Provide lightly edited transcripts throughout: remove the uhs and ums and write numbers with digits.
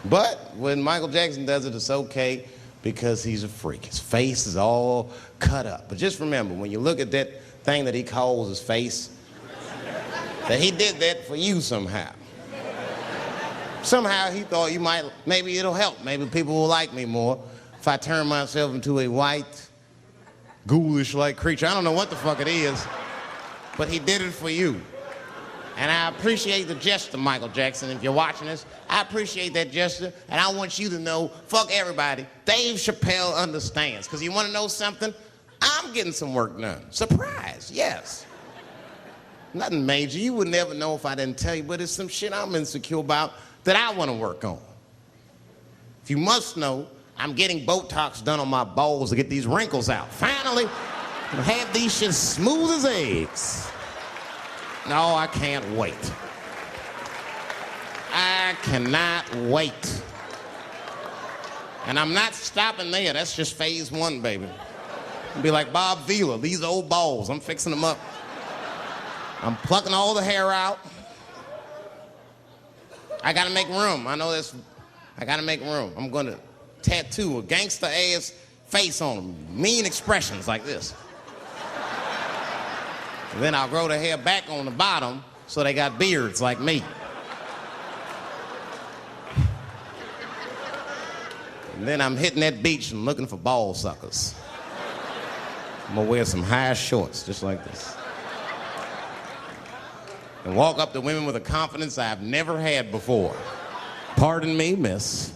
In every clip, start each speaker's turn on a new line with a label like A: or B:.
A: But when Michael Jackson does it, it's okay because he's a freak. His face is all cut up. But just remember, when you look at that thing that he calls his face, that he did that for you somehow. Somehow he thought you might, maybe it'll help. Maybe people will like me more if I turn myself into a white, ghoulish-like creature. I don't know what the fuck it is, but he did it for you. And I appreciate the gesture, Michael Jackson. If you're watching this, I appreciate that gesture, and I want you to know, fuck everybody, Dave Chappelle understands. Because you want to know something? I'm getting some work done. Surprise, yes. Nothing major. You would never know if I didn't tell you, but it's some shit I'm insecure about that I want to work on. If you must know, I'm getting Botox done on my balls to get these wrinkles out. Finally, I'll have these shits smooth as eggs. No, I can't wait. I cannot wait. And I'm not stopping there. That's just phase one, baby. I'll be like Bob Vila, these old balls, I'm fixing them up. I'm plucking all the hair out. I gotta make room. I know this. I gotta make room. I'm gonna tattoo a gangster ass face on them. Mean expressions like this. And then I'll grow the hair back on the bottom so they got beards like me. And then I'm hitting that beach and looking for ball suckers. I'm gonna wear some high shorts just like this. And walk up to women with a confidence I've never had before. Pardon me, miss.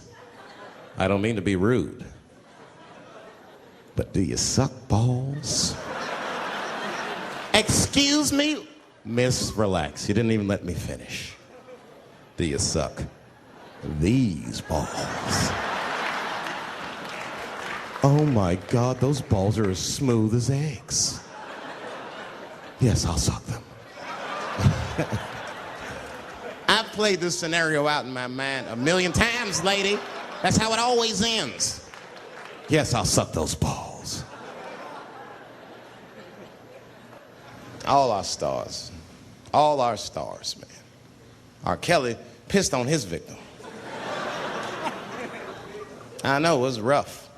A: I don't mean to be rude. But do you suck balls? Excuse me? Miss, relax. You didn't even let me finish. Do you suck these balls? Oh my God, those balls are as smooth as eggs. Yes, I'll suck them. I've played this scenario out in my mind 1,000,000 times, lady. That's how it always ends. Yes, I'll suck those balls. All our stars, man. R. Kelly pissed on his victim. I know, it was rough.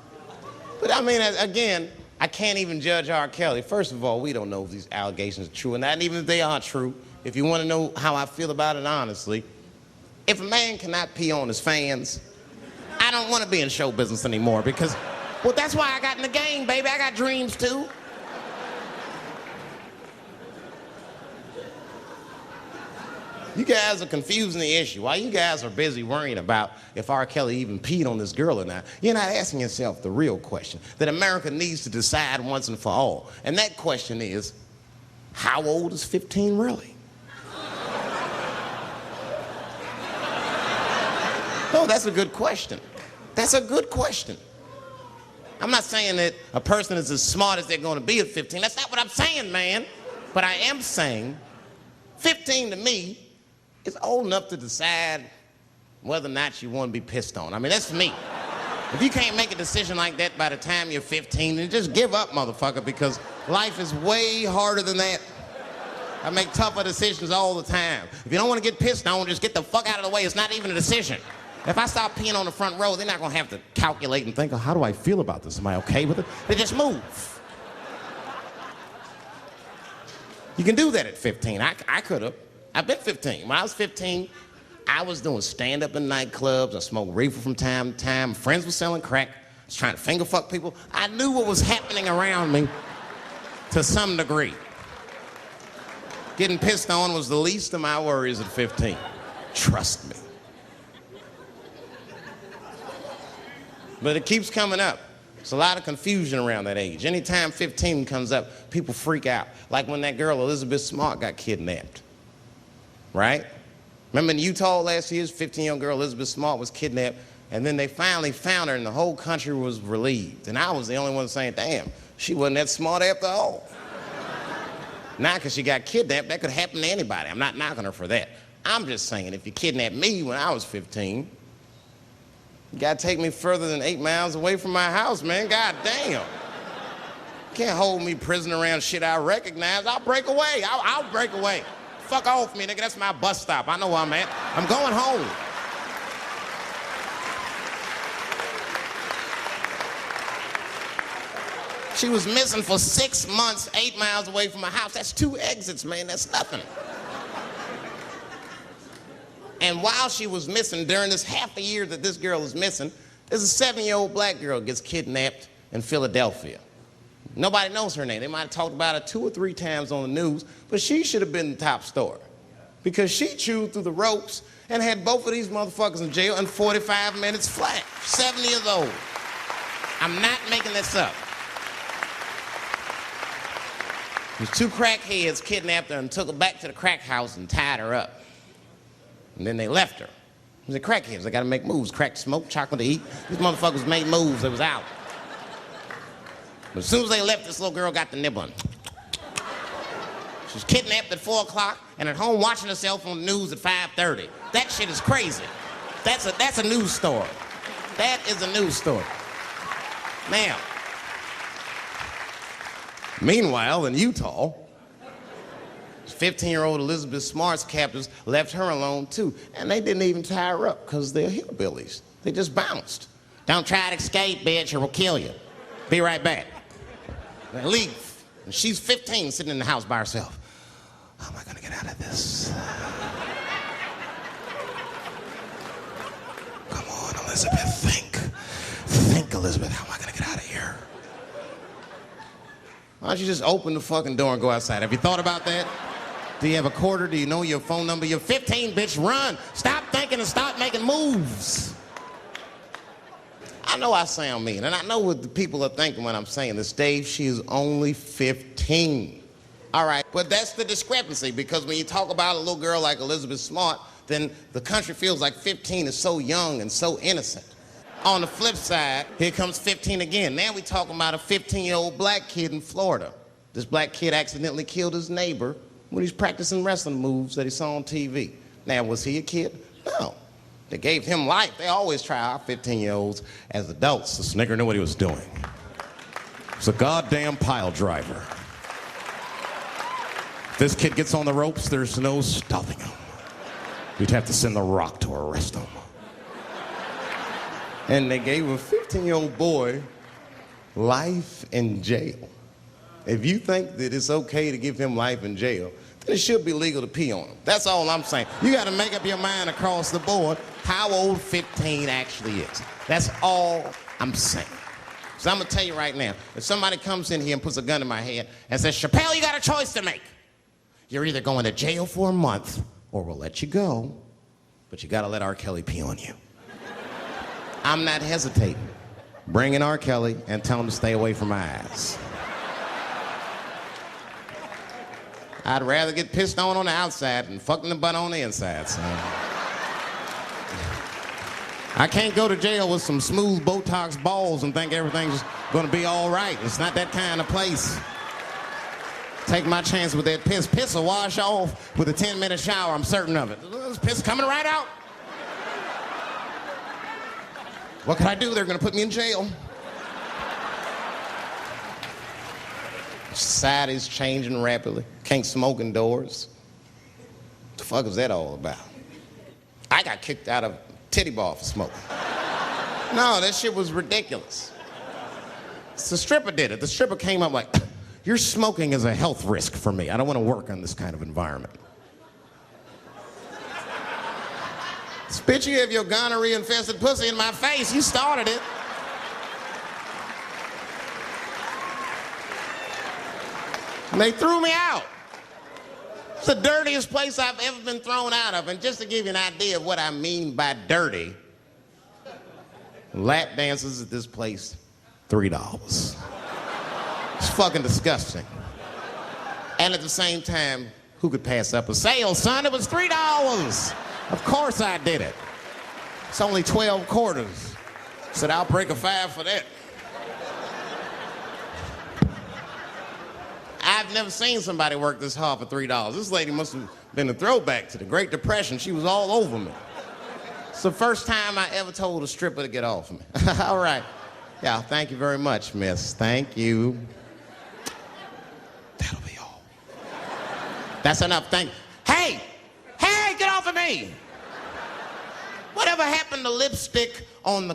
A: But I mean, again, I can't even judge R. Kelly. First of all, we don't know if these allegations are true or not, and even if they are true, if you want to know how I feel about it honestly, if a man cannot pee on his fans, I don't want to be in show business anymore because, well, that's why I got in the game, baby. I got dreams too. You guys are confusing the issue. While you guys are busy worrying about if R. Kelly even peed on this girl or not, you're not asking yourself the real question that America needs to decide once and for all. And that question is, how old is 15 really? No, that's a good question. That's a good question. I'm not saying that a person is as smart as they're going to be at 15. That's not what I'm saying, man. But I am saying 15 to me is old enough to decide whether or not you want to be pissed on. I mean, that's me. If you can't make a decision like that by the time you're 15, then just give up, motherfucker, because life is way harder than that. I make tougher decisions all the time. If you don't want to get pissed on, just get the fuck out of the way. It's not even a decision. If I start peeing on the front row, they're not going to have to calculate and think, oh, how do I feel about this? Am I okay with it? They just move. You can do that at 15. I could have. I've been 15. When I was 15, I was doing stand-up in nightclubs. I smoked reefer from time to time. Friends were selling crack. I was trying to finger fuck people. I knew what was happening around me to some degree. Getting pissed on was the least of my worries at 15. Trust me. But it keeps coming up. There's a lot of confusion around that age. Anytime 15 comes up, people freak out. Like when that girl, Elizabeth Smart, got kidnapped. Right? Remember in Utah last year, 15-year-old girl Elizabeth Smart was kidnapped, and then they finally found her, and the whole country was relieved. And I was the only one saying, damn, she wasn't that smart after all. Not because she got kidnapped. That could happen to anybody. I'm not knocking her for that. I'm just saying, if you kidnapped me when I was 15, you gotta take me further than 8 miles away from my house, man. God damn. You can't hold me prisoner around shit I recognize. I'll break away. I'll break away. Fuck off me, nigga. That's my bus stop. I know where I'm at. I'm going home. She was missing for 6 months, 8 miles away from my house. That's 2 exits, man. That's nothing. And while she was missing, during this half a year that this girl is missing, there's a 7-year-old black girl gets kidnapped in Philadelphia. Nobody knows her name. They might have talked about her 2 or 3 times on the news, but she should have been the top story because she chewed through the ropes and had both of these motherfuckers in jail in 45 minutes flat. 7 years old. I'm not making this up. These 2 crackheads kidnapped her and took her back to the crack house and tied her up. And then they left her. They're crackheads. They got to make moves. Crack to smoke, chocolate to eat. These motherfuckers made moves. They was out. But as soon as they left, this little girl got the nibbling. She was kidnapped at 4 o'clock and at home watching herself on the news at 5:30. That shit is crazy. That's a news story. That is a news story. Now, meanwhile, in Utah, 15-year-old Elizabeth Smart's captors left her alone too, and they didn't even tie her up because they're hillbillies. They just bounced. Don't try to escape, bitch, or we'll kill you. Be right back. They leave. And she's 15, sitting in the house by herself. How am I gonna get out of this? Come on, Elizabeth, think. Think, Elizabeth, how am I gonna get out of here? Why don't you just open the fucking door and go outside? Have you thought about that? Do you have a quarter? Do you know your phone number? You're 15, bitch, run. Stop thinking and stop making moves. I know I sound mean, and I know what the people are thinking when I'm saying this. Dave, she is only 15. All right, but that's the discrepancy, because when you talk about a little girl like Elizabeth Smart, then the country feels like 15 is so young and so innocent. On the flip side, here comes 15 again. Now we're talking about a 15-year-old black kid in Florida. This black kid accidentally killed his neighbor when he's practicing wrestling moves that he saw on TV. Now, was he a kid? No. They gave him life. They always try our 15-year-olds as adults. The snigger knew what he was doing. He's a goddamn pile driver. If this kid gets on the ropes, there's no stopping him. You'd have to send the Rock to arrest him. And they gave a 15-year-old boy life in jail. If you think that it's okay to give him life in jail, then it should be legal to pee on him. That's all I'm saying. You got to make up your mind across the board how old 15 actually is. That's all I'm saying. So I'm going to tell you right now, if somebody comes in here and puts a gun in my head and says, Chappelle, you got a choice to make. You're either going to jail for a month or we'll let you go, but you got to let R. Kelly pee on you. I'm not hesitating. Bring in R. Kelly and tell him to stay away from my ass. I'd rather get pissed on the outside than fucked in the butt on the inside, son. I can't go to jail with some smooth Botox balls and think everything's gonna be all right. It's not that kind of place. Take my chance with that piss. Piss will wash off with a 10-minute shower, I'm certain of it. There's piss coming right out. What can I do? They're gonna put me in jail. Society's changing rapidly. Can't smoke indoors. What the fuck is that all about? I got kicked out of titty bar for smoking. No, that shit was ridiculous. The stripper did it. The stripper came up like, your smoking is a health risk for me. I don't want to work in this kind of environment. Bitch, you have your gonorrhea-infested pussy in my face. You started it. And they threw me out. It's the dirtiest place I've ever been thrown out of. And just to give you an idea of what I mean by dirty, lap dances at this place, $3. It's fucking disgusting. And at the same time, who could pass up a sale, son? It was $3. Of course I did it. It's only 12 quarters. Said, I'll break a 5 for that. I've never seen somebody work this hard for $3. This lady must have been a throwback to the Great Depression. She was all over me. It's the first time I ever told a stripper to get off me. All right. Yeah, thank you very much, miss. Thank you. That'll be all. That's enough. Hey, get off of me. Whatever happened to lipstick on the